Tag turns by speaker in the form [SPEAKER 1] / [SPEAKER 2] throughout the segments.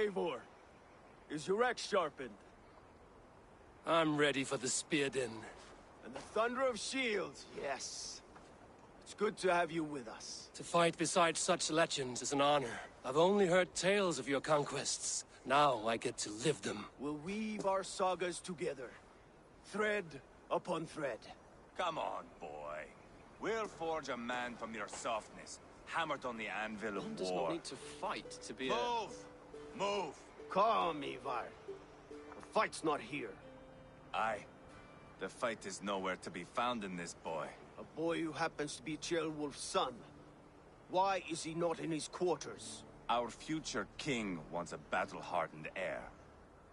[SPEAKER 1] Eivor, is your axe sharpened?
[SPEAKER 2] I'm ready for the spear din.
[SPEAKER 1] And the thunder of shields, yes. It's good to have you with us.
[SPEAKER 2] To fight beside such legends is an honor. I've only heard tales of your conquests. Now I get to live them.
[SPEAKER 1] We'll weave our sagas together, thread upon thread.
[SPEAKER 3] Come on, boy. We'll forge a man from your softness, hammered on the anvil of
[SPEAKER 4] One does
[SPEAKER 3] war.
[SPEAKER 4] not need to fight to be
[SPEAKER 3] Move! Move!
[SPEAKER 1] Calm, Ivar. The fight's not here.
[SPEAKER 3] Aye. The fight is nowhere to be found in this boy.
[SPEAKER 1] A boy who happens to be Ceolwulf's son. Why is he not in his quarters?
[SPEAKER 3] Our future king wants a battle-hardened heir.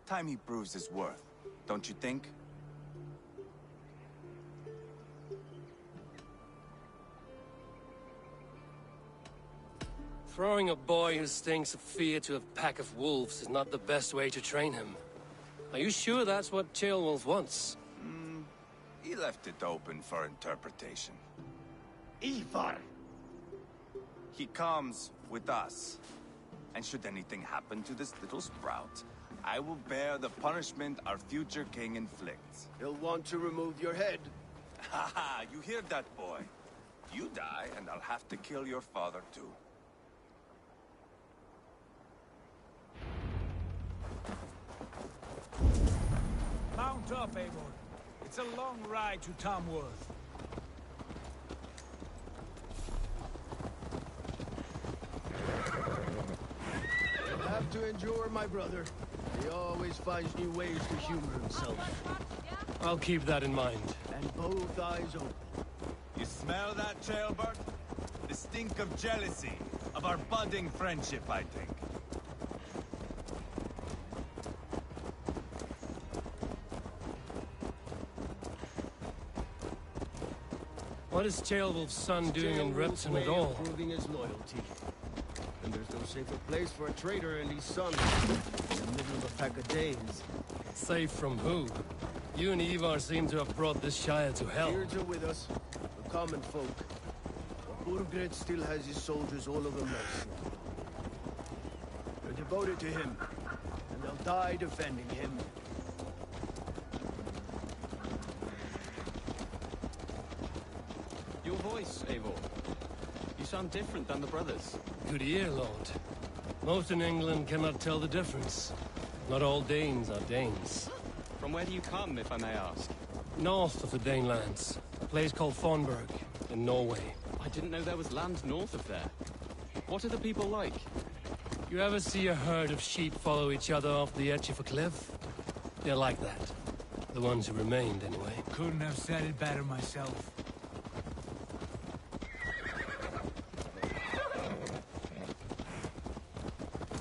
[SPEAKER 3] Time he proves his worth, don't you think?
[SPEAKER 2] Throwing a boy who stinks of fear to a pack of wolves is not the best way to train him. Are you sure that's what Ceolwulf wants?
[SPEAKER 3] He left it open for interpretation.
[SPEAKER 1] Ivar!
[SPEAKER 3] He comes with us. And should anything happen to this little sprout, I will bear the punishment our future king inflicts.
[SPEAKER 1] He'll want to remove your head.
[SPEAKER 3] Ha ha! You hear that, boy? You die, and I'll have to kill your father, too.
[SPEAKER 5] Mount up, Eivor. It's a long ride to Tamworth.
[SPEAKER 1] You'll have to endure, my brother. He always finds new ways to humor himself.
[SPEAKER 2] I'll keep that in mind.
[SPEAKER 1] And both eyes open.
[SPEAKER 3] You smell that, Ceolbert? The stink of jealousy, of our budding friendship, I think.
[SPEAKER 2] What is Ceolwulf's son doing in Repton at all?
[SPEAKER 1] Proving his loyalty. And there's no safer place for a traitor and his son. In the middle of a pack of Danes.
[SPEAKER 2] Safe from who? You and Ivar seem to have brought this Shire to hell.
[SPEAKER 1] Beards are with us, the common folk. But Burgred still has his soldiers all over Mercia. They're devoted to him, and they'll die defending him.
[SPEAKER 4] Your voice, Eivor. You sound different than the brothers.
[SPEAKER 2] Good ear, Lord. Most in England cannot tell the difference. Not all Danes are Danes.
[SPEAKER 4] From where do you come, if I may ask?
[SPEAKER 2] North of the Danelands. A place called Fonberg, in Norway.
[SPEAKER 4] I didn't know there was land north of there. What are the people like?
[SPEAKER 2] You ever see a herd of sheep follow each other off the edge of a cliff? They're like that. The ones who remained, anyway.
[SPEAKER 5] Couldn't have said it better myself.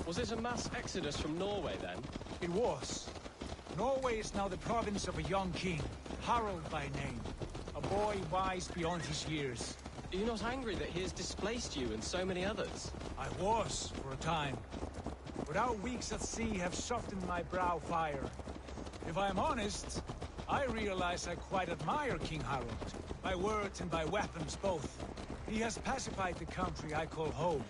[SPEAKER 4] Was it a mass exodus from Norway, then?
[SPEAKER 5] It was. Norway is now the province of a young king, Harald by name. A boy wise beyond his years.
[SPEAKER 4] Are you not angry that he has displaced you and so many others?
[SPEAKER 5] I was, for a time. But our weeks at sea have softened my brow fire. If I am honest, I realize I quite admire King Harald. By words and by weapons both. He has pacified the country I call home.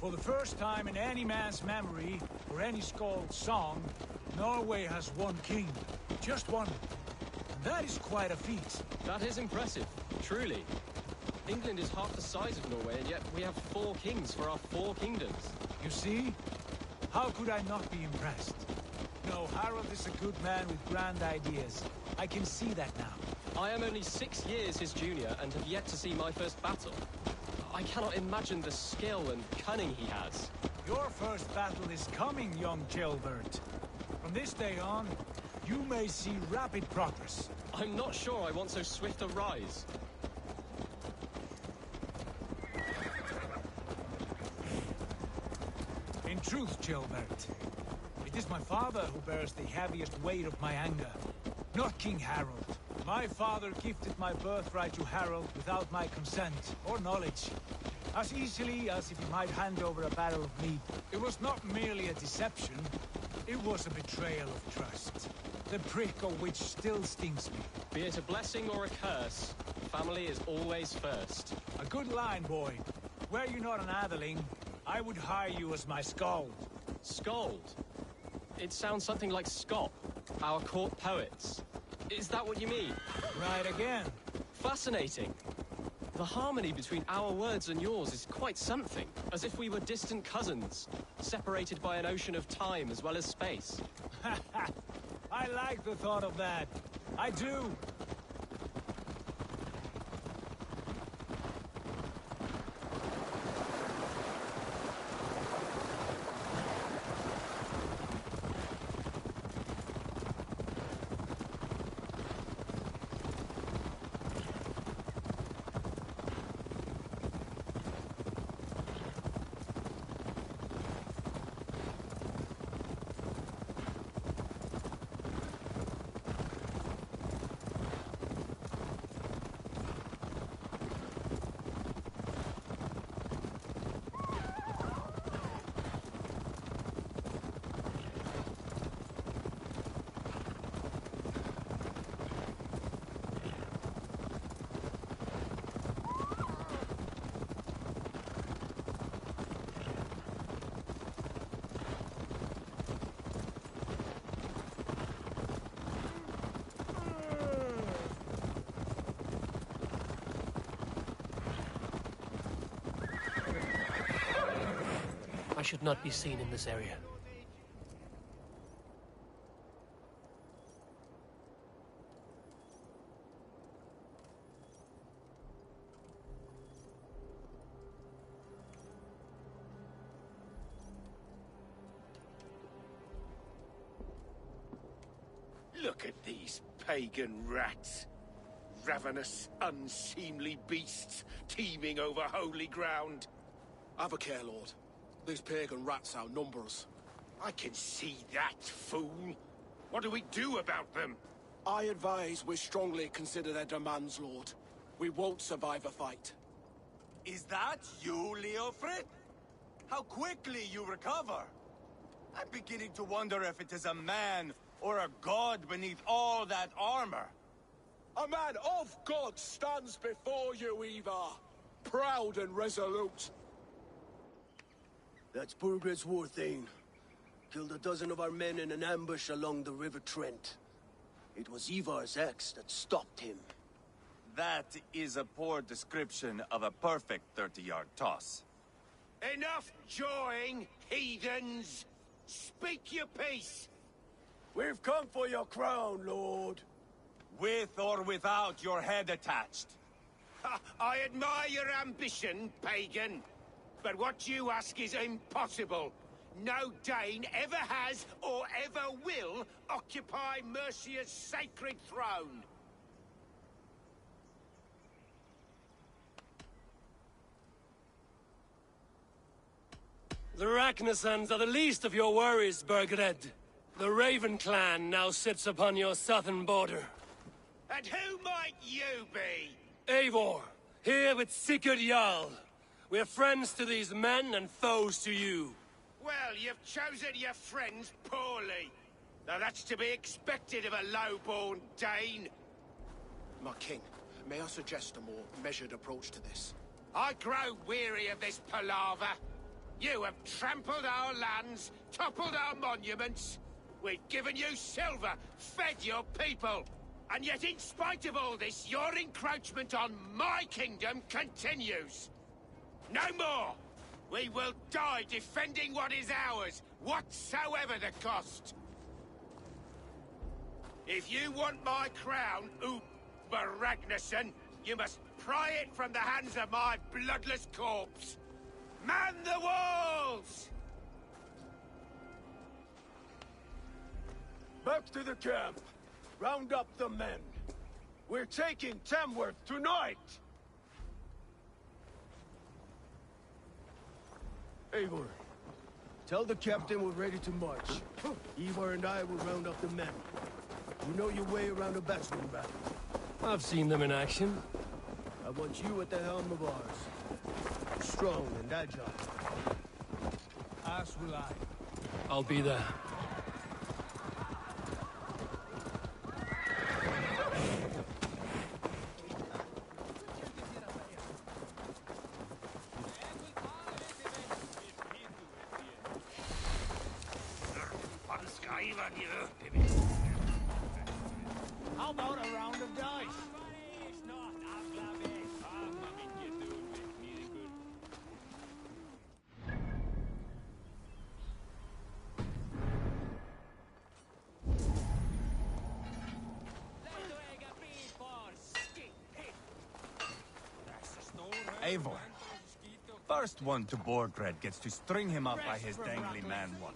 [SPEAKER 5] For the first time in any man's memory, or any skald's song, Norway has one king. Just one. And that is quite a feat.
[SPEAKER 4] That is impressive, truly. England is half the size of Norway, and yet we have 4 kings for our 4 kingdoms.
[SPEAKER 5] You see? How could I not be impressed? No, Harald is a good man with grand ideas. I can see that now.
[SPEAKER 4] I am only 6 years his junior, and have yet to see my first battle. I cannot imagine the skill and cunning he has.
[SPEAKER 5] Your first battle is coming, young Ceolbert. From this day on, you may see rapid progress.
[SPEAKER 4] I'm not sure I want so swift a rise.
[SPEAKER 5] In truth, Ceolbert, it is my father who bears the heaviest weight of my anger, not King Harald. My father gifted my birthright to Harald without my consent or knowledge, as easily as if he might hand over a barrel of meat. It was not merely a deception, it was a betrayal of trust, the prick of which still stings me.
[SPEAKER 4] Be it a blessing or a curse, family is always first.
[SPEAKER 5] A good line, boy. Were you not an atheling, I would hire you as my skald.
[SPEAKER 4] Skald? It sounds something like Scott, our court poets. Is that what you mean?
[SPEAKER 5] Right again.
[SPEAKER 4] Fascinating. The harmony between our words and yours is quite something, as if we were distant cousins, separated by an ocean of time as well as space.
[SPEAKER 5] I like the thought of that. I do.
[SPEAKER 2] I should not be seen in this area.
[SPEAKER 6] Look at these pagan rats. Ravenous, unseemly beasts teeming over holy ground.
[SPEAKER 7] Have a care, Lord. These pagan rats outnumber us.
[SPEAKER 6] I can see that, fool. What do we do about them?
[SPEAKER 7] I advise we strongly consider their demands, Lord. We won't survive a fight.
[SPEAKER 3] Is that you, Leofrid? How quickly you recover! I'm beginning to wonder if it is a man or a god beneath all that armor.
[SPEAKER 7] A man of God stands before you, Ivar. Proud and resolute.
[SPEAKER 1] That's Burgred's war thane. Killed a dozen of our men in an ambush along the River Trent. It was Ivar's axe that stopped him.
[SPEAKER 3] That is a poor description of a perfect 30-yard toss.
[SPEAKER 6] Enough jawing, heathens! Speak your piece!
[SPEAKER 1] We've come for your crown, Lord.
[SPEAKER 3] With or without your head attached.
[SPEAKER 6] Ha, I admire your ambition, pagan. But what you ask is impossible. No Dane ever has or ever will occupy Mercia's sacred throne.
[SPEAKER 2] The Ragnarsons are the least of your worries, Burgred. The Raven clan now sits upon your southern border.
[SPEAKER 6] And who might you be?
[SPEAKER 2] Eivor, here with Sigurd Jarl. We're friends to these men and foes to you.
[SPEAKER 6] Well, you've chosen your friends poorly. Now that's to be expected of a low-born Dane.
[SPEAKER 7] My king, may I suggest a more measured approach to this?
[SPEAKER 6] I grow weary of this palaver. You have trampled our lands, toppled our monuments. We've given you silver, fed your people. And yet in spite of all this, your encroachment on my kingdom continues. No more! We will die defending what is ours, whatsoever the cost. If you want my crown, Uber Ragnarsson, you must pry it from the hands of my bloodless corpse. Man the walls!
[SPEAKER 1] Back to the camp. Round up the men. We're taking Tamworth tonight! Eivor, tell the captain we're ready to march. Ivar and I will round up the men. You know your way around a battering battle.
[SPEAKER 2] I've seen them in action.
[SPEAKER 1] I want you at the helm of ours. Strong and agile.
[SPEAKER 5] As will I.
[SPEAKER 2] I'll be there.
[SPEAKER 5] How about a round of dice?
[SPEAKER 3] Eivor. First one to Borgred gets to string him up by his dangly man-wolf,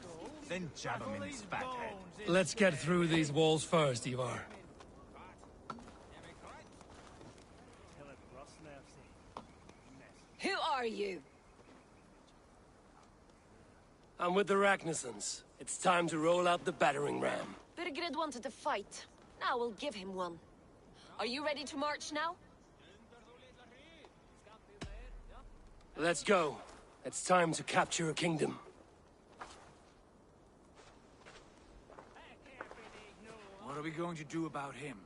[SPEAKER 3] then jab him in his fat head.
[SPEAKER 2] Let's get through these walls first, Ivar.
[SPEAKER 8] Who are you?
[SPEAKER 2] I'm with the Ragnarsons. It's time to roll out the battering ram.
[SPEAKER 8] Birgred wanted to fight. Now we'll give him one. Are you ready to march now?
[SPEAKER 2] Let's go. It's time to capture a kingdom.
[SPEAKER 5] What are we going to do about him?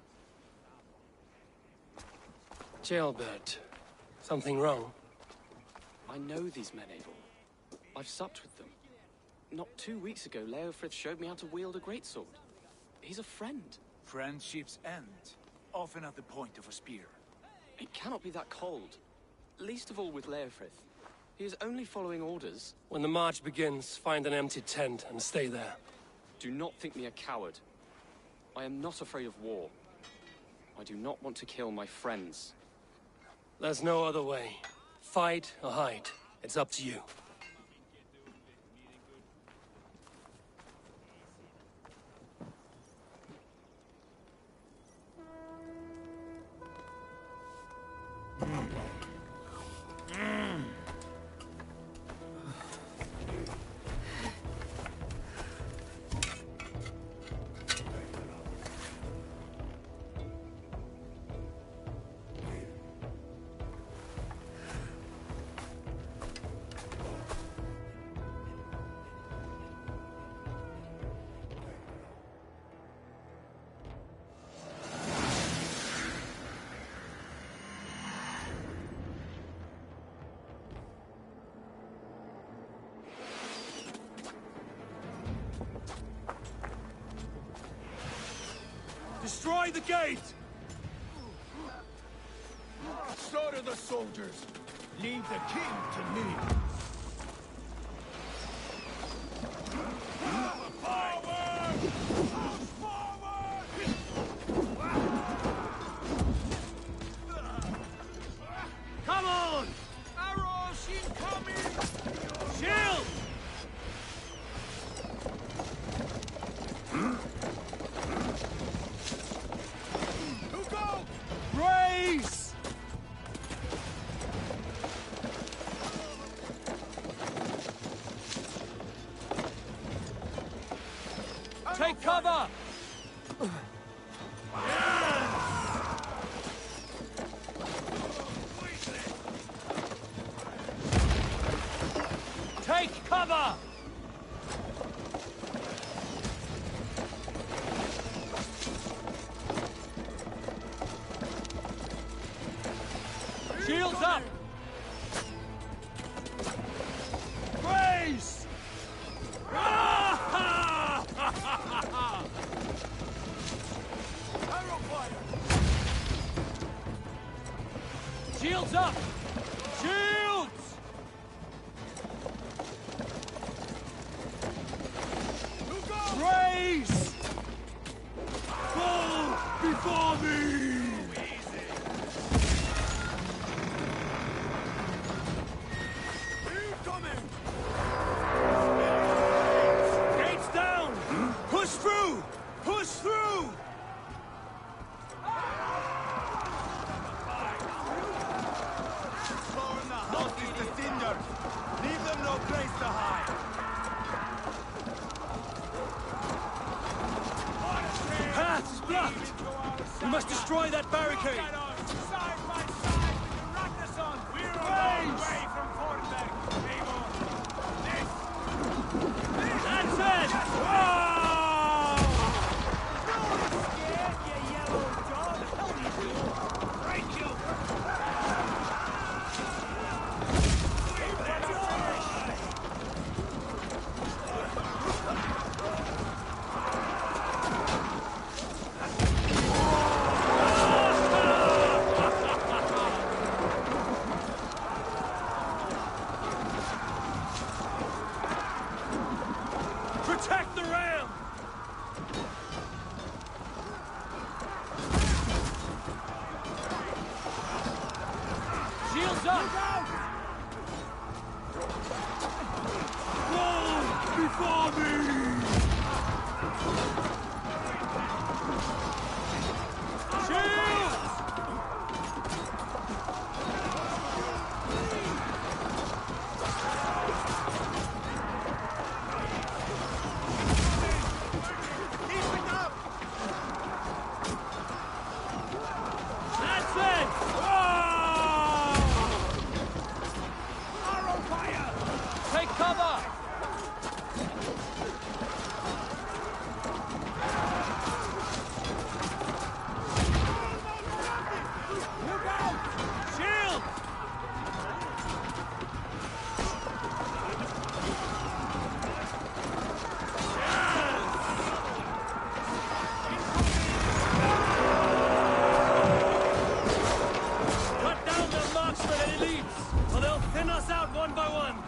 [SPEAKER 2] Jailbird. Something wrong?
[SPEAKER 4] I know these men, Eivor. I've supped with them. Not 2 weeks ago, Leofrith showed me how to wield a greatsword. He's a friend.
[SPEAKER 5] Friendships end, often at the point of a spear.
[SPEAKER 4] It cannot be that cold. Least of all with Leofrith. He is only following orders.
[SPEAKER 2] When the march begins, find an empty tent and stay there.
[SPEAKER 4] Do not think me a coward. I am not afraid of war. I do not want to kill my friends.
[SPEAKER 2] There's no other way. Fight or hide. It's up to you.
[SPEAKER 7] Destroy the gate! Slaughter the soldiers! Leave the king to me! Forward!
[SPEAKER 2] Come on!
[SPEAKER 5] Arrows incoming!
[SPEAKER 2] Shield!
[SPEAKER 7] Race!
[SPEAKER 2] Take cover! Take cover! Shields up!
[SPEAKER 7] Race! Arrow fire!
[SPEAKER 2] Shields up! Shields!
[SPEAKER 7] Race! Fall before me! Incoming!
[SPEAKER 2] Gates down! Push through! Push through!
[SPEAKER 3] Storm the
[SPEAKER 2] up!
[SPEAKER 7] Whoa! Before me!
[SPEAKER 2] Take cover!
[SPEAKER 7] Look out!
[SPEAKER 2] Shield! Cut down their marksmen and elites, or they'll thin us out one by one.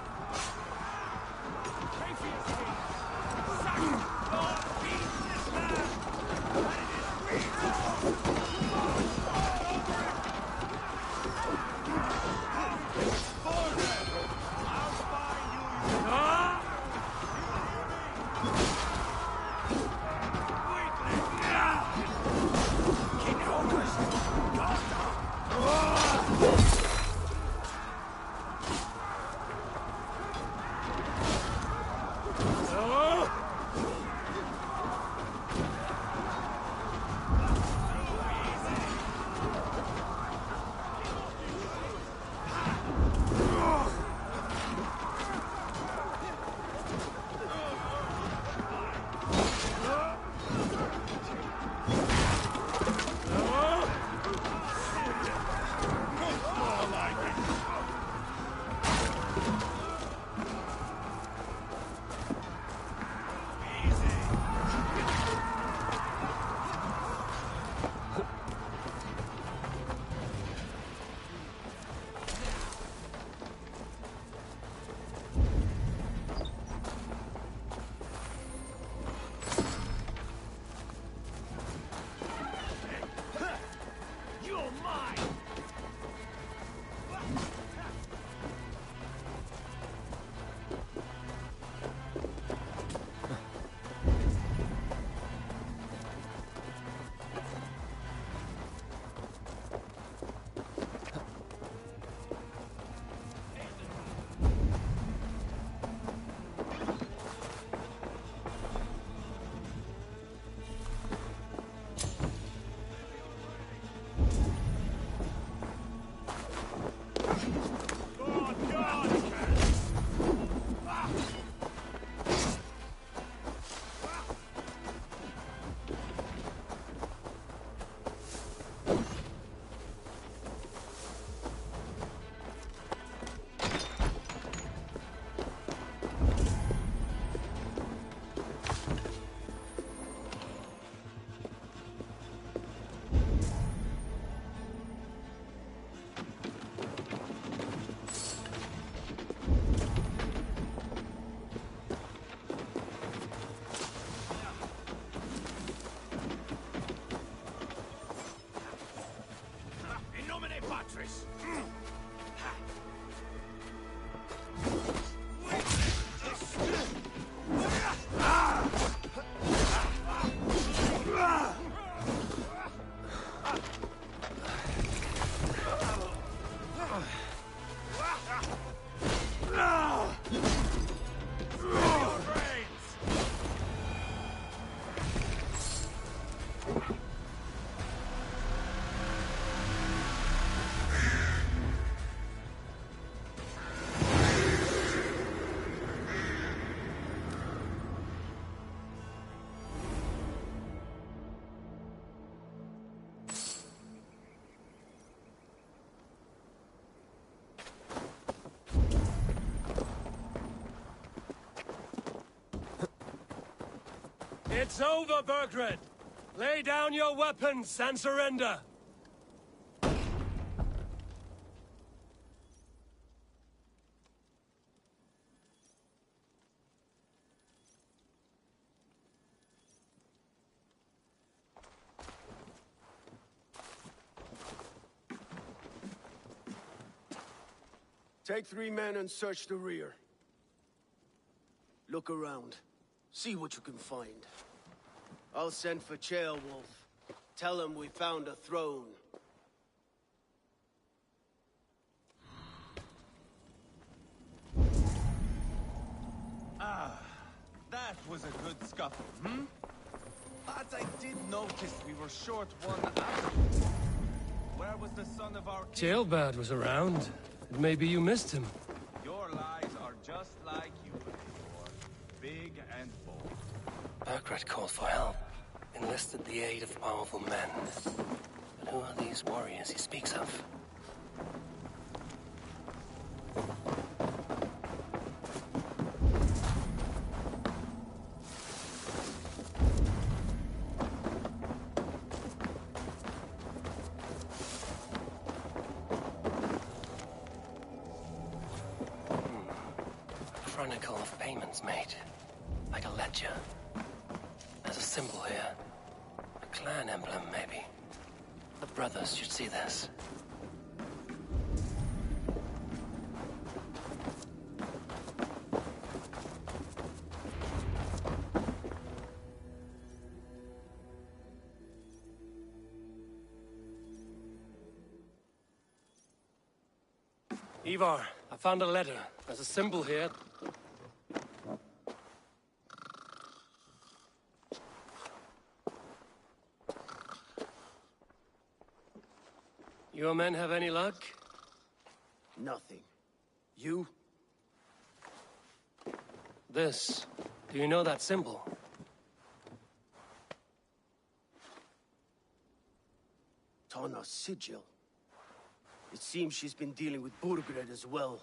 [SPEAKER 2] It's over, Burgred! Lay down your weapons and surrender!
[SPEAKER 1] Take 3 men and search the rear. Look around. See what you can find. I'll send for Chaelwolf. Tell him we found a throne.
[SPEAKER 3] Ah, that was a good scuffle, hmm? But I did notice we were short one after. Where was the son of our king?
[SPEAKER 2] Jailbird was around. Maybe you missed him.
[SPEAKER 3] Your lies are just like you, Eivor. Big and bold.
[SPEAKER 4] Burgred called for help, enlisted the aid of powerful men. But who are these warriors he speaks of? Chronicle of payments made. Like a ledger. There's a symbol here. A clan emblem, maybe. The brothers should see this.
[SPEAKER 2] Ivar, I found a letter. There's a symbol here. Your men have any luck?
[SPEAKER 1] Nothing. You?
[SPEAKER 2] This. Do you know that symbol?
[SPEAKER 1] Tana's sigil. It seems she's been dealing with Burgred as well.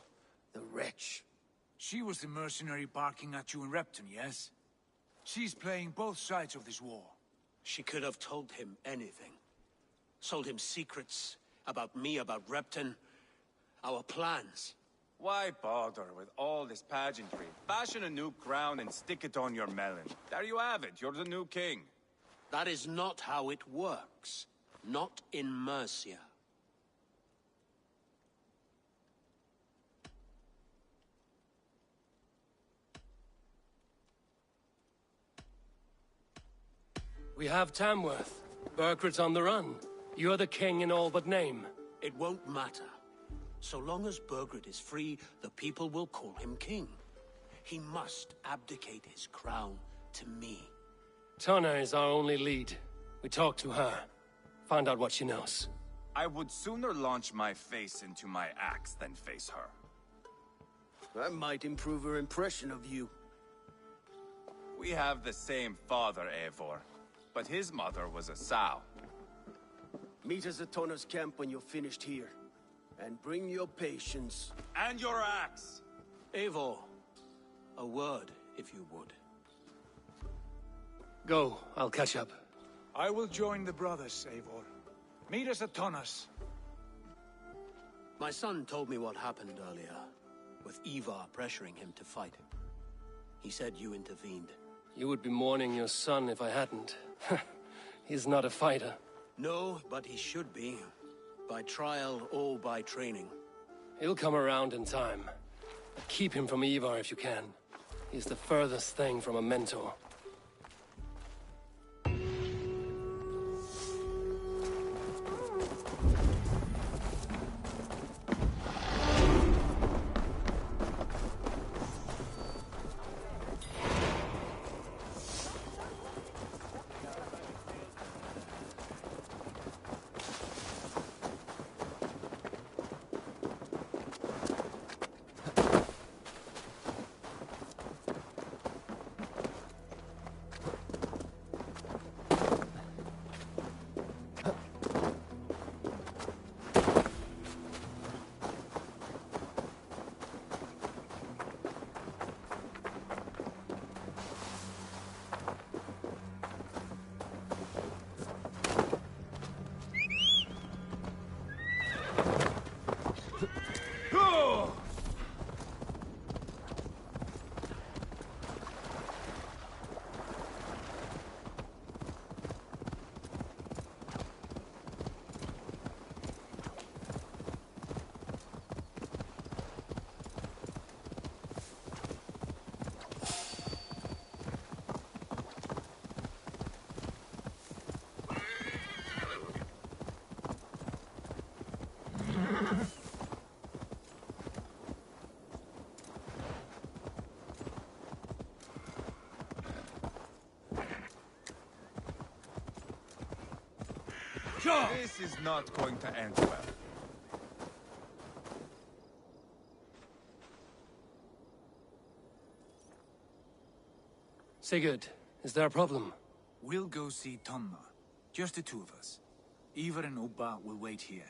[SPEAKER 1] The wretch.
[SPEAKER 5] She was the mercenary barking at you in Repton, yes? She's playing both sides of this war.
[SPEAKER 6] She could have told him anything. Sold him secrets about me, about Repton, our plans.
[SPEAKER 3] Why bother with all this pageantry? Fashion a new crown and stick it on your melon. There you have it, you're the new king.
[SPEAKER 6] That is not how it works. Not in Mercia.
[SPEAKER 2] We have Tamworth. Burgred's on the run. You're the king in all but name.
[SPEAKER 6] It won't matter. So long as Burgred is free, the people will call him king. He must abdicate his crown to me.
[SPEAKER 2] Tana is our only lead. We talk to her. Find out what she knows.
[SPEAKER 3] I would sooner launch my face into my axe than face her.
[SPEAKER 1] That might improve her impression of you.
[SPEAKER 3] We have the same father, Eivor. But his mother was a sow.
[SPEAKER 1] Meet us at Tana's camp when you're finished here. And bring your patience.
[SPEAKER 3] And your axe!
[SPEAKER 6] Eivor, a word, if you would.
[SPEAKER 2] Go, I'll catch up.
[SPEAKER 5] I will join the brothers, Eivor. Meet us at Tana's.
[SPEAKER 6] My son told me what happened earlier, with Ivar pressuring him to fight. He said you intervened.
[SPEAKER 2] You would be mourning your son if I hadn't. He's not a fighter.
[SPEAKER 6] No, but he should be. By trial or by training.
[SPEAKER 2] He'll come around in time. Keep him from Ivar if you can. He's the furthest thing from a mentor.
[SPEAKER 3] This is not going to end well.
[SPEAKER 2] Sigurd, is there a problem?
[SPEAKER 5] We'll go see Tonna. Just the two of us. Ivar and Ubba will wait here.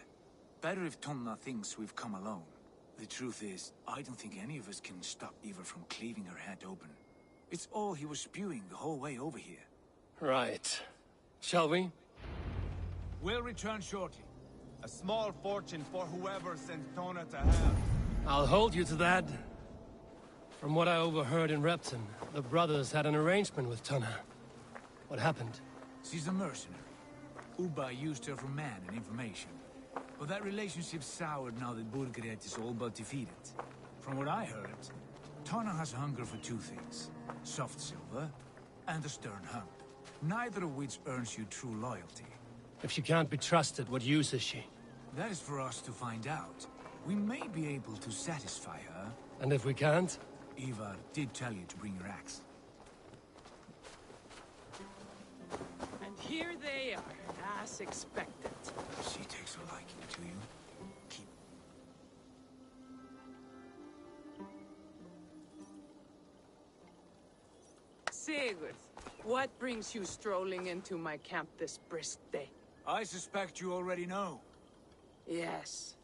[SPEAKER 5] Better if Tonna thinks we've come alone. The truth is, I don't think any of us can stop Ivar from cleaving her head open. It's all he was spewing the whole way over here.
[SPEAKER 2] Right. Shall we?
[SPEAKER 5] We'll return shortly.
[SPEAKER 3] A small fortune for whoever sent Tona to hell.
[SPEAKER 2] I'll hold you to that. From what I overheard in Repton, the brothers had an arrangement with Tonna. What happened?
[SPEAKER 5] She's a mercenary. Ubba used her for man and information. But that relationship soured now that Burgred is all but defeated. From what I heard, Tonna has a hunger for two things. Soft silver and a stern hunt. Neither of which earns you true loyalty.
[SPEAKER 2] If she can't be trusted, what use is she?
[SPEAKER 5] That is for us to find out. We may be able to satisfy her.
[SPEAKER 2] And if we can't?
[SPEAKER 5] Ivar did tell you to bring your axe.
[SPEAKER 9] And here they are, as expected.
[SPEAKER 5] She takes a liking to you. Keep...
[SPEAKER 9] Sigurd, what brings you strolling into my camp this brisk day?
[SPEAKER 5] I suspect you already know.
[SPEAKER 9] Yes.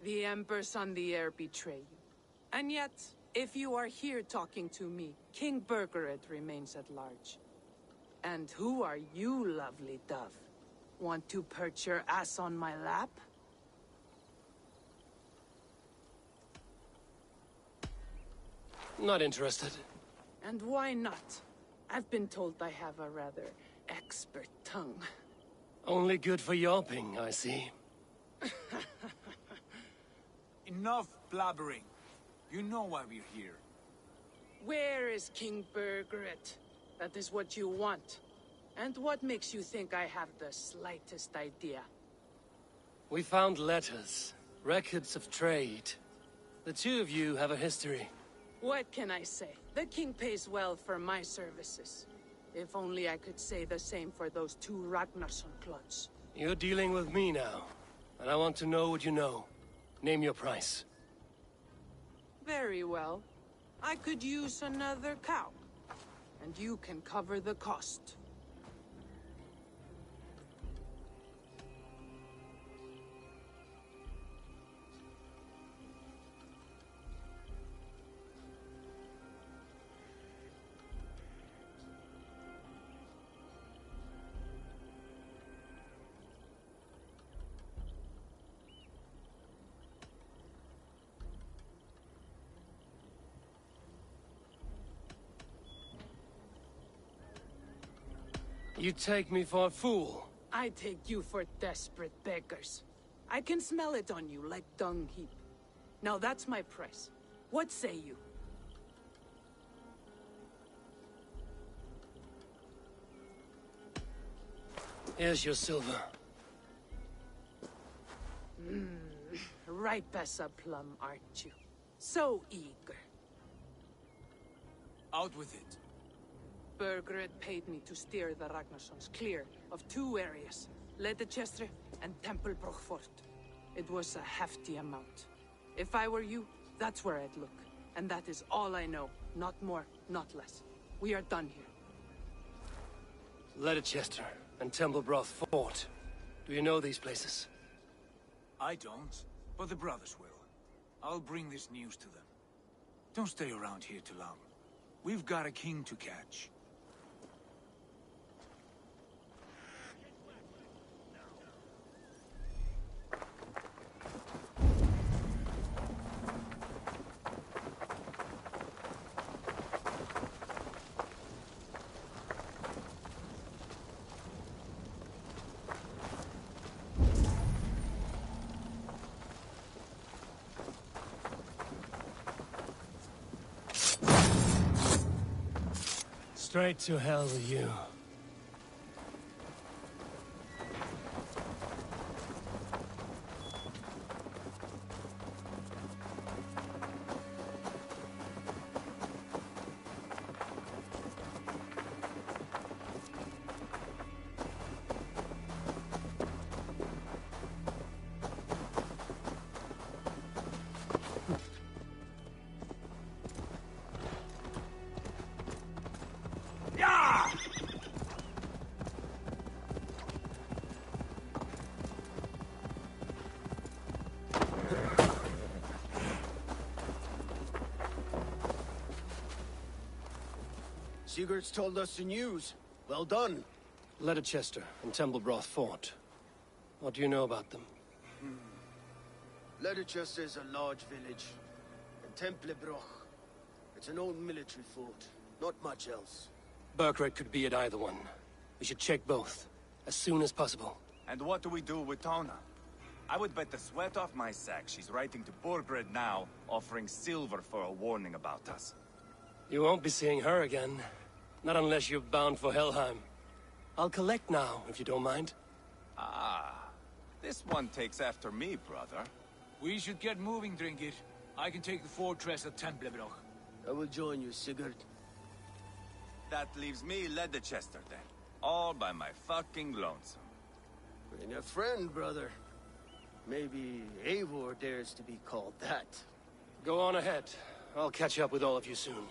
[SPEAKER 9] The Embers on the air betray you. And yet, if you are here talking to me, King Burgred remains at large. And who are you, lovely dove? Want to perch your ass on my lap?
[SPEAKER 2] Not interested.
[SPEAKER 9] And why not? I've been told I have a rather expert tongue.
[SPEAKER 2] Only good for yelping, I see.
[SPEAKER 5] Enough blabbering. You know why we're here.
[SPEAKER 9] Where is King Burgred? That is what you want. And what makes you think I have the slightest idea?
[SPEAKER 2] We found letters, records of trade. The two of you have a history.
[SPEAKER 9] What can I say? The king pays well for my services. If only I could say the same for those two Ragnarsson clods.
[SPEAKER 2] You're dealing with me now, and I want to know what you know. Name your price.
[SPEAKER 9] Very well. I could use another cow. And you can cover the cost.
[SPEAKER 2] You take me for a fool.
[SPEAKER 9] I take you for desperate beggars. I can smell it on you like dung heap. Now that's my price. What say you?
[SPEAKER 2] Here's your silver.
[SPEAKER 9] Ripe as a plum, aren't you? So eager.
[SPEAKER 5] Out with it.
[SPEAKER 9] Burgred paid me to steer the Ragnarssons clear of two areas, Ledechestre and Tempelbroch Fort. It was a hefty amount. If I were you, that's where I'd look. And that is all I know. Not more, not less. We are done here.
[SPEAKER 2] Ledechester and Tempelbroch Fort. Do you know these places?
[SPEAKER 5] I don't, but the brothers will. I'll bring this news to them. Don't stay around here too long. We've got a king to catch.
[SPEAKER 2] Straight to hell with you.
[SPEAKER 1] Sigurd's told us the news. Well done.
[SPEAKER 2] Leicester and Templebroth fought. What do you know about them?
[SPEAKER 1] Leicester is a large village. And Templebroch. It's an old military fort. Not much else.
[SPEAKER 2] Burgred could be at either one. We should check both. As soon as possible.
[SPEAKER 3] And what do we do with Tona? I would bet the sweat off my sack she's writing to Borgred now, offering silver for a warning about us.
[SPEAKER 2] You won't be seeing her again. Not unless you're bound for Helheim. I'll collect now, if you don't mind.
[SPEAKER 3] Ah, this one takes after me, brother.
[SPEAKER 5] We should get moving, Drinkit. I can take the fortress at Templebroch.
[SPEAKER 1] I will join you, Sigurd.
[SPEAKER 3] That leaves me Leicester then. All by my fucking lonesome.
[SPEAKER 1] Bring a friend, brother. Maybe Eivor dares to be called that.
[SPEAKER 2] Go on ahead. I'll catch up with all of you soon.